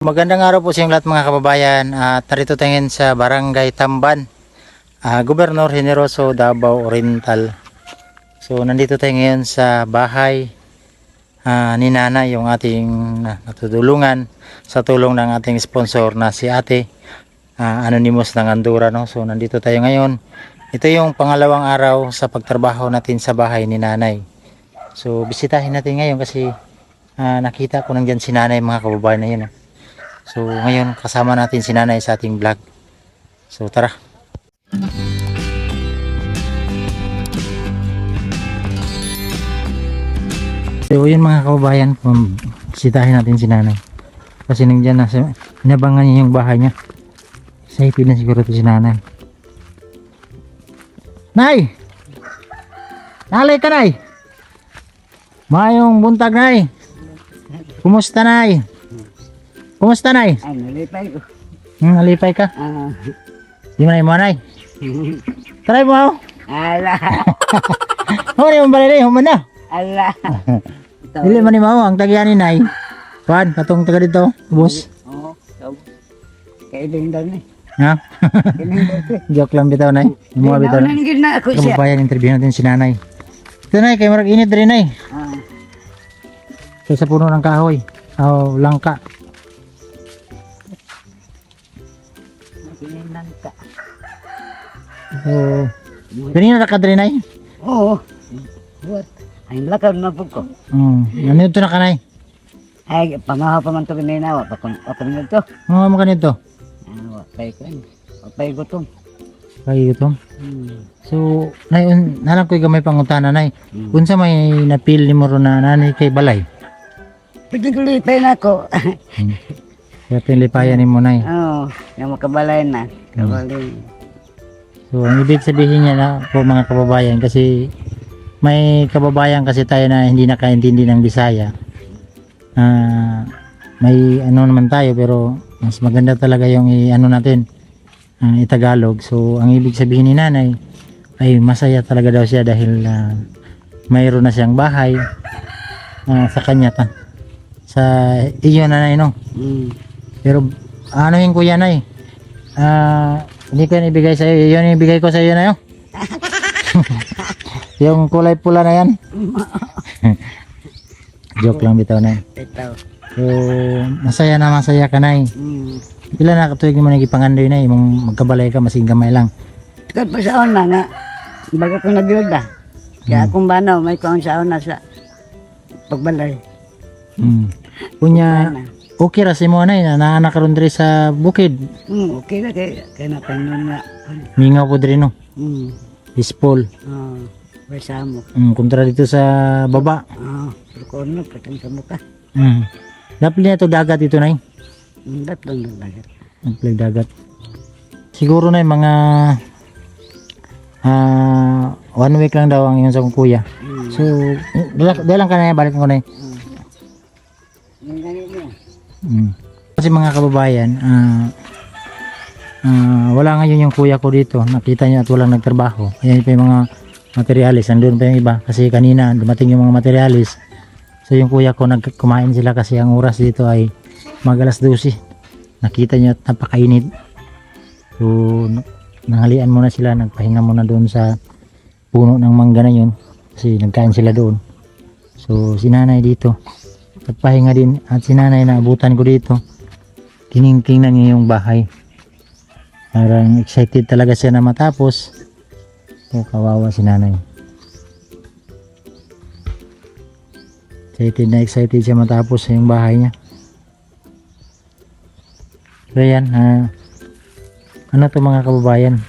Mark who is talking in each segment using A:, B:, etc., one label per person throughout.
A: Magandang araw po sa inyong lahat mga kababayan. Narito tayo ngayon sa Barangay Tamban, Gobernador Generoso, Davao Oriental. So nandito tayo ngayon sa bahay ni Nana, yung ating natutulungan sa tulong ng ating sponsor na si Ate Anonymous ng Andura, no? So nandito tayo ngayon. Ito yung pangalawang araw sa pagtrabaho natin sa bahay ni Nanay. So bisitahin natin ngayon kasi nakita ko nandyan si Nanay, mga kababayan na yun. So ngayon kasama natin si Nanay sa ating vlog. So tara. So yun mga kababayan, bisitahin natin si Nanay. Kasi nandiyan na, inabangan niya yung bahay niya. Safety na siguro ito si Nanay. Nay! Nalay ka, Nay! Mayong buntag, Nay! Kumusta, Nay? Kumusta, Nay?
B: Ay, nalipay ko.
A: Nalipay ka? Di mo na yung Nay? Try mo ako.
B: Ala.
A: Huwag na yung balay, human na.
B: Ala.
A: Dili man ni Mao ang tagyan ni Nay. Kuan, katong taga dito, boss.
B: Oo. Kailing daw ni.
A: Ha?
B: Kailing daw.
A: Joke lang bitaw, Nay. Mga bitaw.
B: Nanggil na ako siya.
A: Kababayan, interview natin si Nanay. Ito, Nay, kay marag init rin, Nay. Kaysa puno ng kahoy. Langka.
B: Kailing ka.
A: So, ganyan na nakadre, Nay.
B: Oo. What? Ay, lakad na po ko.
A: Ano ito na ka, Nay?
B: Ay, pamahaw pa man ito kininawa. Papanin ito.
A: Ano mo ganito?
B: Wapay ko yun. Wapay gutom.
A: Kaya ito. So, Nay, nalang ko'y gamay pangutana, Nay. Unsa may napil ni mo ron na nanay kay balay?
B: Pagkulipay na ako.
A: Kaya tinlipayan ni mo, Nay.
B: Oo. Yung makabalay na. Kabalay.
A: So, ang ibig sabihin niya na po mga kababayan, kasi may kababayan kasi tayo na hindi nakaintindi ng Bisaya. May ano naman tayo, pero mas maganda talaga yung ano natin, itagalog. So, ang ibig sabihin ni Nanay ay masaya talaga daw siya dahil mayroon na siyang bahay sa kanya sa iyo, Nanay, no? Pero ano yung kuya, Nay? Hindi ko yan ibigay sa iyo. Yun yung ibigay ko sa iyo na yun. Yung kulay pula na yan. Joke lang bitaw, Nay.
B: Ito.
A: So, masaya na masaya ka, Nay. Pila na katuig mo nagipangandoy, Nay. Mong magkabalay ka, masing gamay lang.
B: Kat pa sa una nga. Baga ko nag-build Kaya akong banaw, may kuang sa una sa pagbalay.
A: Punya, okay ra si mo, Nay, na naanak ron diri sa bukid.
B: Okay na kaya napanon nga.
A: Mingaw po diri, no? Peaceful.
B: Bersama.
A: Kontra dito sa baba.
B: Berkono, patang sa muka.
A: Dapat na ito dagat dito, Nay.
B: Datlong na dagat.
A: Nagplag dagat. Siguro, Nay, mga 1 week lang daw ang iyong sa kong kuya. So, dalang ka, Nay, balik ko, Nay.
B: Yung ganit mo.
A: Kasi mga kababayan, wala ngayon yung kuya ko dito. Nakita niya at walang nagtrabaho. Ayan pa yung mga materialis. Andun pa yung iba. Kasi kanina dumating yung mga materialis. So yung kuya ko kumain sila kasi ang oras dito ay mag-alas 12. Nakita niya at napakainit. So nanghalian muna sila. Nagpahinga muna doon sa puno ng mangga na yun. Kasi nagkain sila doon. So si Nanay dito nagpahinga din. At si Nanay naabutan ko dito. Kiningking na niya yung bahay. Parang excited talaga siya na matapos. So kawawa si Nanay. Excited siya matapos yung bahay niya. So yan, ano to mga kababayan,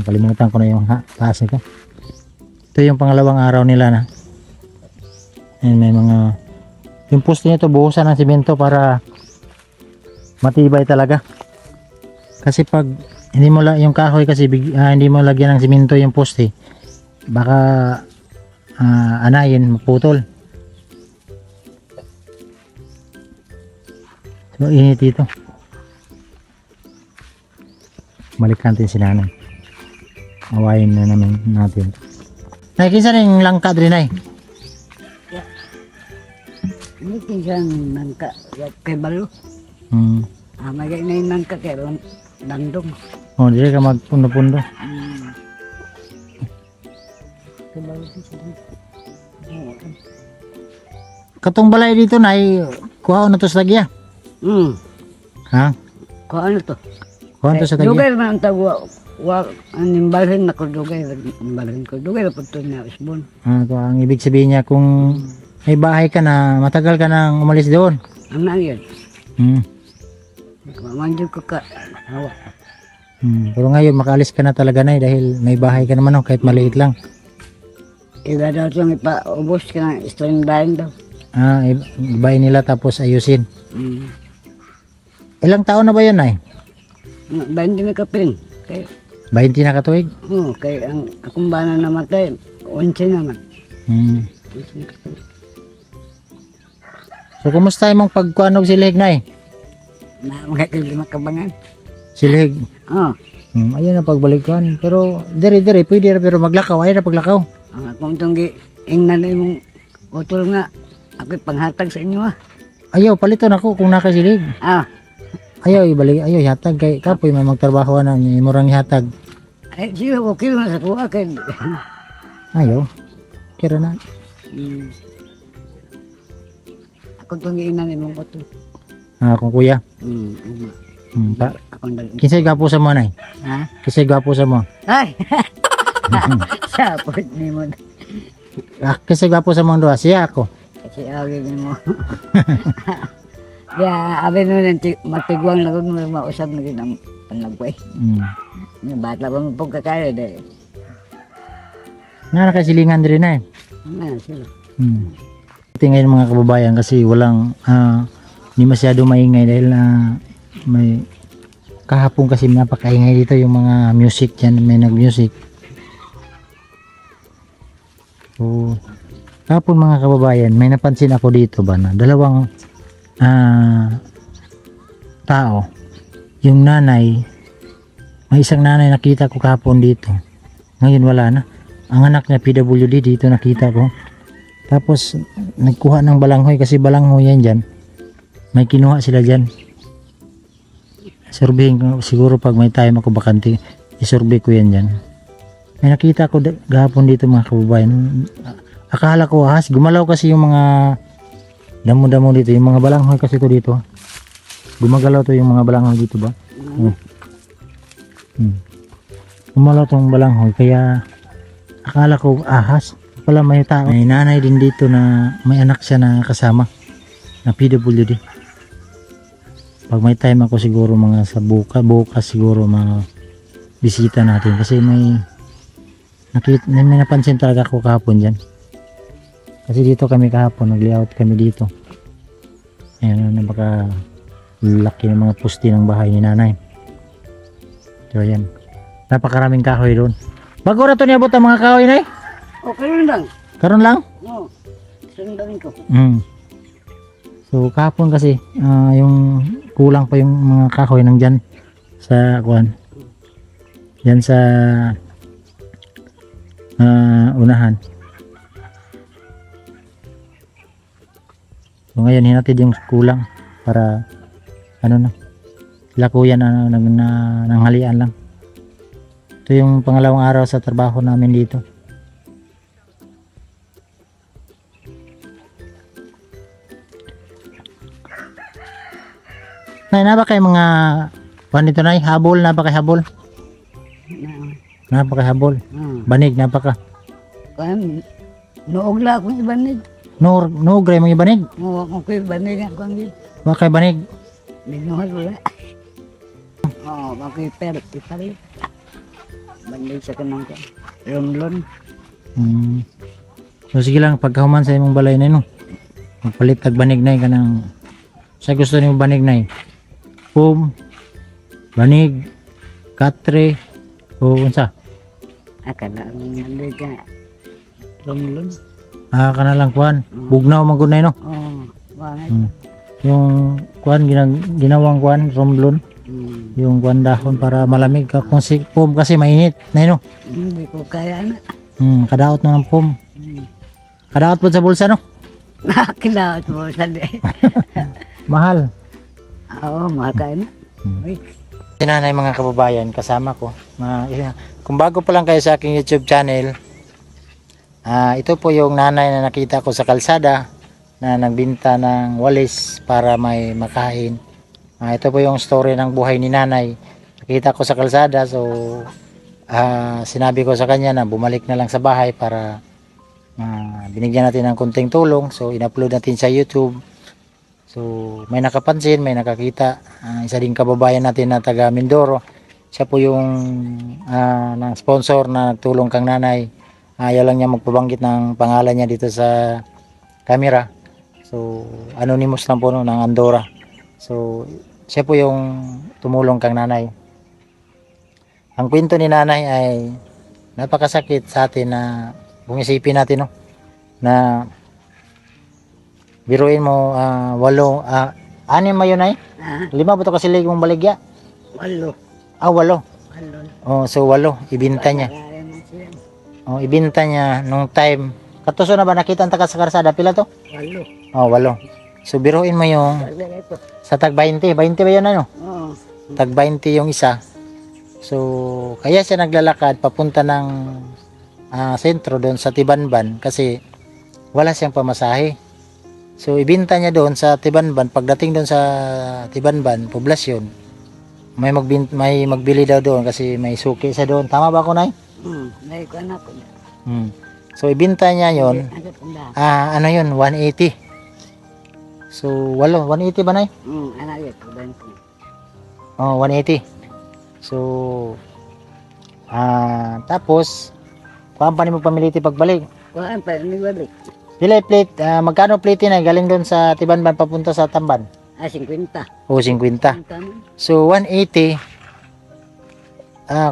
A: kalimutan ko na yung taas nito. Ito yung pangalawang araw nila na. Ayan, may mga yung poste nito buhusan ng simento para matibay talaga. Kasi pag hindi mo yung kahoy kasi hindi mo lagyan ng simento yung poste, baka anayin, maputol. So init dito. Balik natin si Nanay. Awayin na naman natin. Nay, kinsa ning langka diri, Nay?
B: pinsan nangka kay balo.
A: Hmm.
B: Magay na yung nangka kay landong.
A: Oh, dire ka magpundo-pundo.
B: Kay balo pinsan.
A: Katong balay dito na kuha na to sa tagya. Ha?
B: Kung ano to?
A: Kuha to sa tagya.
B: Dugay man ang tagwa. Aning balhin na ko dugay. Balhin ko. Dugay na po ito niya isbon.
A: Ang ibig sabihin niya kung may bahay ka na, matagal ka nang umalis doon.
B: Ang na yun.
A: Hmm.
B: Manjog ko ka. Hawa.
A: Pero ngayon makaalis ka na talaga na dahil may bahay ka naman kahit maliit lang.
B: Iba daw itong ipaubos ka ng string line daw.
A: Ibahin nila tapos ayusin.
B: Mm.
A: Ilang taon na ba yun ay?
B: Bayan din na kapin. Kay,
A: 20 na katuig?
B: kay ang akong bana namatay, 11 naman.
A: So kumusta yung mong pagkuanog silhig na
B: Na mga kalima kabangan.
A: Silhig? Ayun na pagbalikan. Pero dire-dire pwede na pero maglakaw. Ayun na paglakaw.
B: Ang akong itong ingnan na yung utol nga. Ako'y panghatag sa inyo
A: Ayaw, paliton ako kung nakasilig. Ayaw, ibalik. Ayaw, ihatag. Kay kapoy may magtrabaho na. Murang ihatag.
B: Ay, siya, okay na sa kuha. Kay...
A: Ayaw. Kira na.
B: Ako itong ingnan na yung utol.
A: Kung kuya. Kinsay gapo sa mo, nay?
B: Ha?
A: Kinsay gapo sa mo?
B: Ay! Sapot ni mo.
A: Kinsay gapo sa mo doon? Siya ako.
B: Kasi awin mo. Kaya, abin mo nang matigwang na kung mausap na rin ang panagway. Bata pa mo pagkakaya dahil.
A: Nakasilingan din na
B: Sila.
A: Tingnan mga kababayan kasi walang hindi masyado maingay dahil may kahapon kasi napakaingay dito yung mga music dyan, may nag-music. So, kahapon mga kababayan, may napansin ako dito ba na dalawang tao. Yung nanay, may isang nanay nakita ko kahapon dito. Ngayon wala na. Ang anak niya PWD dito nakita ko. Tapos nagkuha ng balanghoy kasi balanghoy yan dyan. May kinuha sila dyan. Surveyin ko siguro pag may time ako bakante, isurvey ko yan dyan. May nakita ko gahapon dito mga kababayan. Akala ko gumalaw kasi yung mga damo-damo dito, yung mga balanghoy kasi to dito. Gumagalaw to yung mga balanghoy dito ba? Gumalaw tong balanghoy kaya akala ko ahas. Pala may tao. May nanay din dito na may anak siya na kasama na PWD. Pag may time ako siguro mga sa bukas siguro mga bisita natin kasi may napansin talaga ako kahapon dyan. Kasi dito kami kahapon, nag-layout kami dito. Ayan, napaka laki ng mga pusti ng bahay ni nanay. So ayan, napakaraming kahoy doon. Bago na to niabot ang mga kahoy na
B: Karoon lang.
A: Karon lang?
B: Oo. Sundan ko.
A: So kahapon kasi yung kulang pa yung mga kahoy nandyan sa kuan. Yan sa unahan. So ngayon hinatid yung kulang para lakuyan na nanghalian lang. Ito yung pangalawang araw sa trabaho namin dito. Na ba kay mga kuan dito nay habol na ba kay habol? Na ba kay habol? Banig na ba ka?
B: Kan noog la ko ibanig.
A: No gray mga banig.
B: Oo, ako ibanig ako ang
A: Ba kay banig?
B: Binuhal wala. Oo, ako ipali. Banig sa kanang ka. Romlon.
A: So sige lang pagkahuman sa imong balay na no. Magpalit tag banig nay kanang sa gusto nimo banig nay. Pum, banig, katre, o unsa?
B: Akala ang nalay ka. Romlon.
A: Kana lang kuan. Bugnaw man gud nay no.
B: Oo, bakit?
A: Yung kuan ginawang kuan romblon. Yung kuan dahon para malamig ka kung si pum kasi mainit nay no.
B: Hindi ko kaya na.
A: Kadaot na ng pum. Kadaot po sa bulsa no.
B: Nakakilawat mo sa di.
A: Mahal.
B: Oo, makain. Uy,
A: Sinanay mga kababayan, kasama ko. Kung bago pa lang kayo sa aking YouTube channel, ito po yung nanay na nakita ko sa kalsada na nagbinta ng walis para may makain. Ito po yung story ng buhay ni nanay. Nakita ko sa kalsada, so sinabi ko sa kanya na bumalik na lang sa bahay para binigyan natin ng konting tulong. So in-upload natin sa YouTube. So may nakapansin, may nakakita. Isa ding kababayan natin na taga Mindoro. Siya po yung ng sponsor na nagtulong kang nanay. Ayaw lang niya magpabanggit ng pangalan niya dito sa camera. So anonymous lang po no, ng Andorra. So siya po yung tumulong kang nanay. Ang kwento ni nanay ay napakasakit sa atin na kung isipin natin no, na biruin mo walo, anim ba yun ay?
B: ah,
A: 5 ba ito kasi mong baligya?
B: 8.
A: 8.
B: 8.
A: Oh, so 8 ibinta niya.
B: Kaya mo siya.
A: Oh, ibinta niya nung time. Katuso na ba nakita ang taga sa karsada? Pila to?
B: 8.
A: Oh, 8. So biruin mo yung
B: Kaya ito.
A: sa tag 20. 20 ba yun ano?
B: Oo.
A: Tag 20 yung isa. So kaya siya naglalakad papunta ng sentro doon sa Tibanban kasi wala siyang pamasahe. So ibinta niya doon sa Tibanban. Pagdating doon sa Tibanban, poblasyon, may magbili daw doon kasi may suki sa doon. Tama ba ako, Nay?
B: May ko anak ko.
A: So ibinta niya yon.
B: Ang tanda.
A: Ano yun? 180. So 180 ba, Nay?
B: Anak ito. 20.
A: Oh, 180. So tapos paano mo pamiliti pagbalik?
B: Kuhaan pa, may balik.
A: Pila plate, magkano plate na galing doon sa Tibanban papunta sa Tamban?
B: 50.
A: O 50.
B: 50.
A: So 180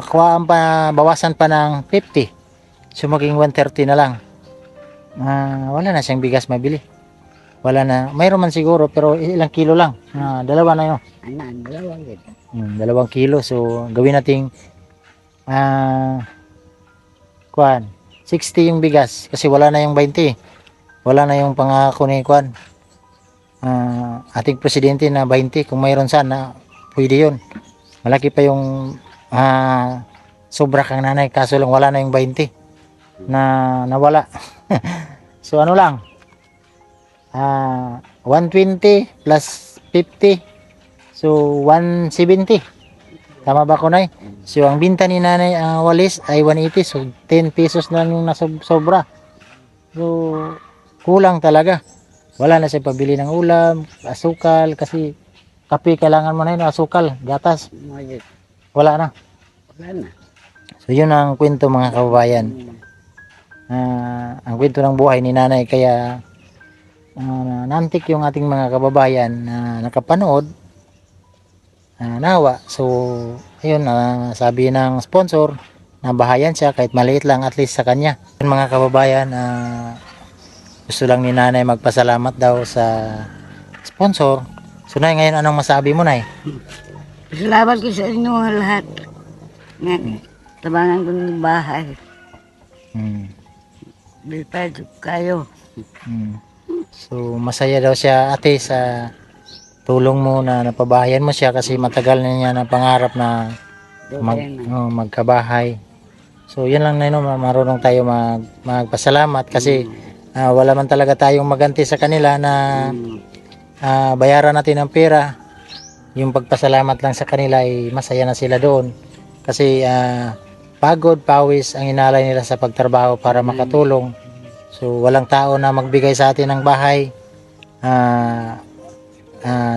A: kuhaan pa, bawasan pa ng 50. So maging 130 na lang. Wala na siyang bigas mabili. Wala na. Mayroon man siguro pero ilang kilo lang. Dalawa na yun.
B: Anak, 2 gitu.
A: 2 kilo. So gawin nating kuhaan 60 yung bigas kasi wala na yung 20. Wala na yung pangako ni kuhaan ating presidente na 20. Kung mayroon sana pwede yun. Malaki pa yung sobra kang nanay kaso lang wala na yung 20 na nawala. So ano lang 120 plus 50 so 170. Tama ba ko, Nay? So ang binta ni nanay walis ay 180 so 10 pesos na lang yung sobra. So kulang talaga. Wala na siya pabili ng ulam, asukal kasi kape kailangan mo na yun, asukal, gatas.
B: Mojit.
A: Wala na.
B: Wala na.
A: So yun ang kwento mga kababayan. Ang kwento ng buhay ni nanay kaya nantik yung ating mga kababayan na nakapanood nawa. So ayun, sabi ng sponsor na bahayan siya kahit maliit lang at least sa kanya. Yun, mga kababayan, gusto lang ni nanay magpasalamat daw sa sponsor. So Nay, ngayon anong masabi mo, Nay?
B: Salamat ko sa inyo lahat. Nga, tabangan ko ng bahay. Bilpad kayo.
A: So masaya daw siya, ate, sa tulong mo na napabahayan mo siya kasi matagal na niya na pangarap na magkabahay. So yun lang na yun, marunong tayo magpasalamat kasi wala man talaga tayong maganti sa kanila na bayaran natin ng pera. Yung pagpasalamat lang sa kanila ay masaya na sila doon kasi pagod, pawis ang inalay nila sa pagtrabaho para makatulong. So walang tao na magbigay sa atin ng bahay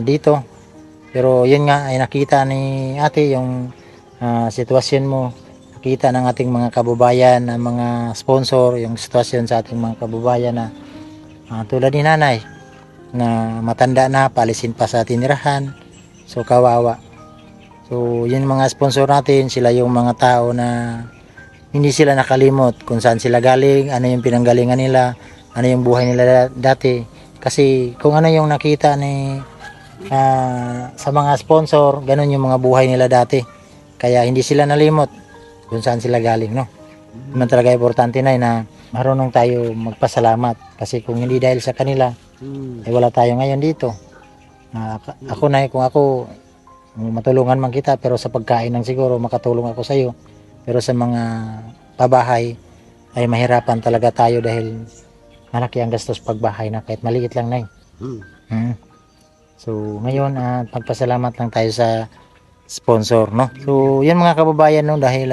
A: dito, pero yun nga ay nakita ni ate yung sitwasyon mo, nakita ng ating mga kababayan, ng mga sponsor, yung sitwasyon sa ating mga kababayan na tulad ni nanay na matanda na, palisin pa sa tinirahan, so kawawa. So yun mga sponsor natin, sila yung mga tao na hindi sila nakalimot kung saan sila galing, ano yung pinanggalingan nila, ano yung buhay nila dati. Kasi kung ano yung nakita ni sa mga sponsor, ganun yung mga buhay nila dati. Kaya hindi sila nalimot kung saan sila galing, no? Naman talaga importante na marunong tayo magpasalamat. Kasi kung hindi dahil sa kanila, Eh wala tayo ngayon dito. Ako na kung ako matulungan man kita pero sa pagkain lang siguro makatulong ako sa iyo. Pero sa mga pabahay ay mahirapan talaga tayo dahil malaki ang gastos pagbahay na kahit maliit lang na. So ngayon pagpasalamat lang tayo sa sponsor, no? So yan mga kababayan, no, dahil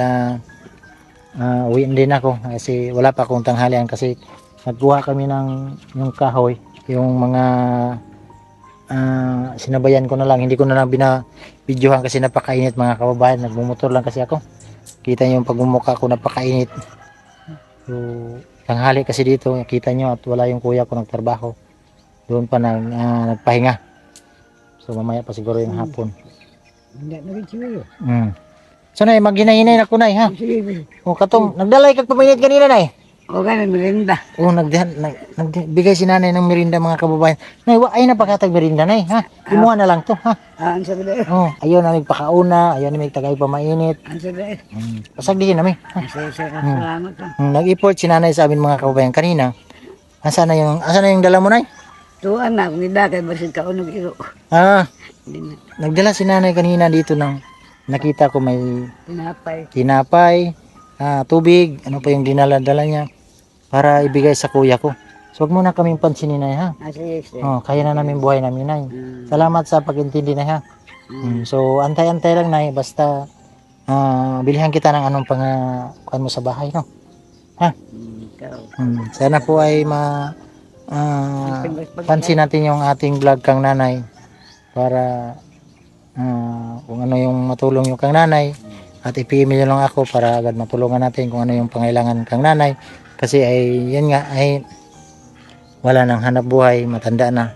A: uwi din ako kasi wala pa akong tanghalian kasi nagkuha kami ng yung kahoy, yung mga sinabayan ko na lang, hindi ko na lang binabidyohan kasi napakainit mga kababayan, nagmumotor lang kasi ako, kita nyo yung pagmumukha ko napakainit. So tanghali kasi dito, kita nyo at wala yung kuya ko nagtrabaho doon pa nagpahinga, so mamaya pa siguro yung hapon.
B: Hindi na rin siguro.
A: So nay, maghinahinay na ko nay ha.
B: Sige.
A: O katong nagdalay kag paminit kanina nay.
B: O ganun, merinda.
A: O nagbigay si nanay ng merinda mga kababayan. Nay, ay napakatag merinda nay ha. Imuha na lang to ha.
B: Ang sabi na
A: Oh, ayaw na may pakauna, ayaw na may tagay pa mainit.
B: Ang sabi na
A: Pasagdihin na may.
B: Salamat ka.
A: Nag-import si nanay sa amin mga kababayan kanina. Asa na yung dala mo nay?
B: Tuan na, kung idakay, basit ka unog iro. Hindi na.
A: Nagdala si nanay kanina dito ng nakita ko may
B: Pinapay.
A: tinapay, tubig, ano pa yung dinala-dala niya para ibigay sa kuya ko. So wag mo na kaming pansinin nay ha.
B: Sige, sige.
A: Oh, kaya na namin buhay namin nay. Salamat sa pag-intindi nay ha. So antay-antay lang nay, basta bilhan kita ng anong kuan mo sa bahay, no. Ha?
B: Ikaw.
A: Sana po ay pansin natin yung ating vlog kang nanay para kung ano yung matulong yung kang nanay at i-email lang ako para agad matulungan natin kung ano yung pangailangan kang nanay kasi ay yan nga ay wala nang hanap buhay, matanda na,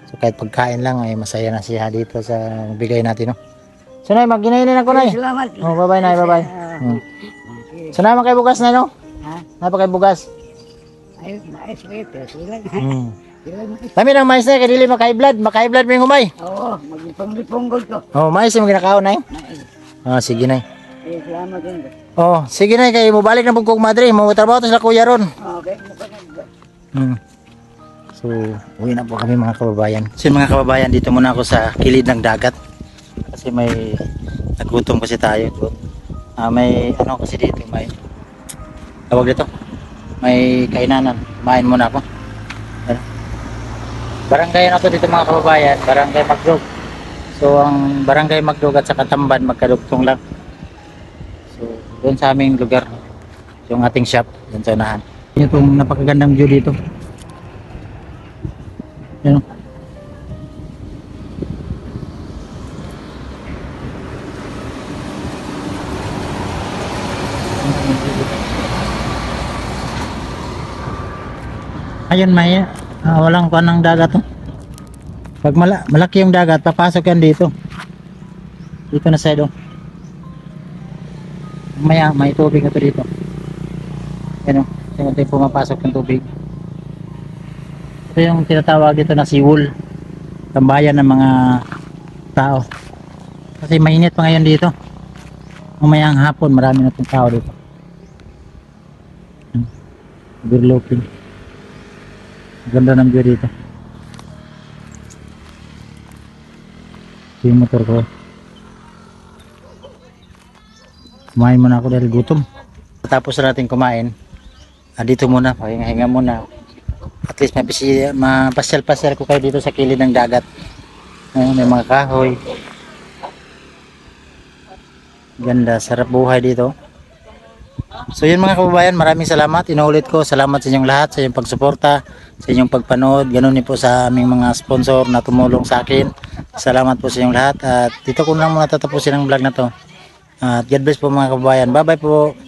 A: so kahit pagkain lang ay masaya na siya dito sa bigay natin, no. So nay, maghinainin ako nay.
B: Salamat.
A: Oh, bye bye nay, bye bye. So naman kay bugas na, no.
B: Ha?
A: Napa kay bugas.
B: Ay, mais ko ito. Sila. Sila na.
A: Kami ng mais na kay dili makaiblood mo yung humay.
B: Oo, magipang-lipunggol ko.
A: Oh, mais yung ginakaon nay. Sige nay.
B: Salamat din.
A: Oh, sige nay, kay mo balik na pug kog madre, mo trabaho to sila kuya ron.
B: Okay,
A: So, uwi na po kami mga kababayan. So mga kababayan, dito muna ako sa kilid ng dagat. Kasi may nagutom kasi tayo doon. May ano kasi dito, may tawag dito. May kainanan. Kumain muna ako. Barangay na to dito mga kababayan, Barangay Magdog. So ang Barangay Magdog at sa Katamban magkadugtong lang. So doon sa aming lugar, yung ating shop, doon sa unahan. Itong napakagandang view dito. Yan. Ayun may walang kuan ng dagat to. Pag malaki yung dagat, papasok yan dito. Dito na side, oh. May tubig na to dito. Yan, oh. Tingnan pumapasok yung tubig. Ito yung tinatawag dito na seawall. Tambayan ng mga tao. Kasi mainit pa ngayon dito. Mamayang hapon, marami na itong tao dito. Overlooking. Ganda ng view dito. Ito yung motor ko. Kumain muna ako dahil gutom. Tapos na natin kumain. Dito muna, pahinga-hinga muna. At least mapasyal-pasyal ko kayo dito sa kilid ng dagat. May mga kahoy. Ganda, sarap buhay dito. So yun mga kababayan, maraming salamat. Inuulit ko, salamat sa inyong lahat, sa inyong pagsuporta, sa inyong pagpanood. Ganun din po sa aming mga sponsor na tumulong sa akin. Salamat po sa inyong lahat. At dito ko lang muna tatapusin ang vlog na to. At God bless po mga kababayan. Bye bye po.